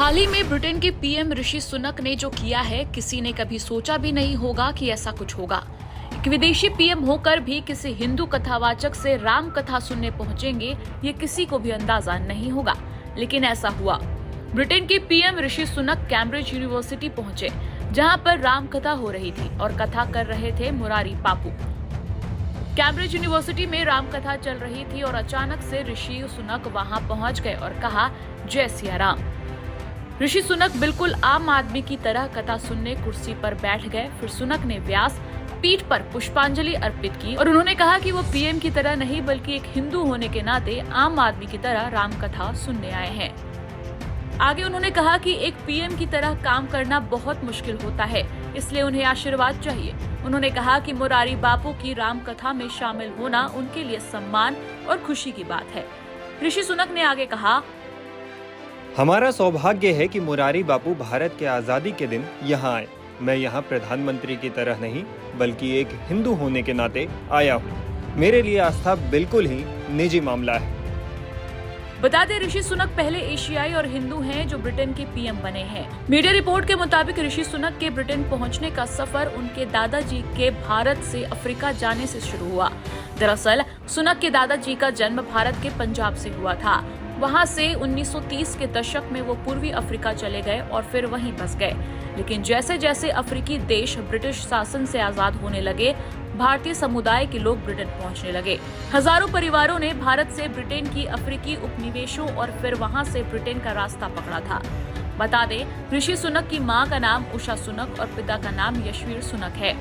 हाल ही में ब्रिटेन के पीएम ऋषि सुनक ने जो किया है, किसी ने कभी सोचा भी नहीं होगा कि ऐसा कुछ होगा। एक विदेशी पीएम होकर भी किसी हिंदू कथावाचक से राम कथा सुनने पहुंचेंगे, ये किसी को भी अंदाजा नहीं होगा, लेकिन ऐसा हुआ। ब्रिटेन के PM Rishi Sunak Cambridge university पहुंचे, जहां पर राम कथा हो रही थी और कथा कर रहे थे मुरारी बापू। कैम्ब्रिज यूनिवर्सिटी में राम कथा चल रही थी और अचानक से ऋषि सुनक वहां पहुंच गए और कहा, जय सिया राम। ऋषि सुनक बिल्कुल आम आदमी की तरह कथा सुनने कुर्सी पर बैठ गए। फिर सुनक ने व्यास पीठ पर पुष्पांजलि अर्पित की और उन्होंने कहा कि वो पीएम की तरह नहीं बल्कि एक हिंदू होने के नाते आम आदमी की तरह राम कथा सुनने आए हैं। आगे उन्होंने कहा कि एक पीएम की तरह काम करना बहुत मुश्किल होता है, इसलिए उन्हें आशीर्वाद चाहिए। उन्होंने कहा कि मुरारी बापू की राम कथा में शामिल होना उनके लिए सम्मान और खुशी की बात है। ऋषि सुनक ने आगे कहा, हमारा सौभाग्य है कि मुरारी बापू भारत के आज़ादी के दिन यहाँ आए। मैं यहाँ प्रधानमंत्री की तरह नहीं बल्कि एक हिंदू होने के नाते आया हूँ। मेरे लिए आस्था बिल्कुल ही निजी मामला है। बता दें, ऋषि सुनक पहले एशियाई और हिंदू हैं जो ब्रिटेन के पीएम बने हैं। मीडिया रिपोर्ट के मुताबिक ऋषि सुनक के ब्रिटेन पहुंचने का सफर उनके दादाजी के भारत से अफ्रीका जाने से शुरू हुआ। दरअसल सुनक के दादाजी का जन्म भारत के पंजाब से हुआ था। वहां से 1930 के दशक में वो पूर्वी अफ्रीका चले गए और फिर वहीं बस गए। लेकिन जैसे जैसे अफ्रीकी देश ब्रिटिश शासन से आजाद होने लगे, भारतीय समुदाय के लोग ब्रिटेन पहुंचने लगे। हजारों परिवारों ने भारत से ब्रिटेन की अफ्रीकी उपनिवेशों और फिर वहां से ब्रिटेन का रास्ता पकड़ा था। बता दें, ऋषि सुनक की मां का नाम उषा सुनक और पिता का नाम यशवीर सुनक है।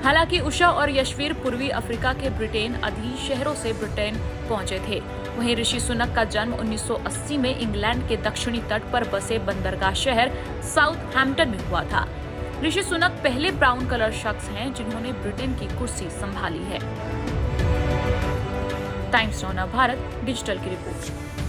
हालांकि उषा और यशवीर पूर्वी अफ्रीका के ब्रिटेन अधीन शहरों से ब्रिटेन पहुंचे थे। वहीं ऋषि सुनक का जन्म 1980 में इंग्लैंड के दक्षिणी तट पर बसे बंदरगाह शहर साउथहैम्पटन में हुआ था। ऋषि सुनक पहले ब्राउन कलर शख्स हैं जिन्होंने ब्रिटेन की कुर्सी संभाली है। टाइम्स नाउ भारत डिजिटल की रिपोर्ट।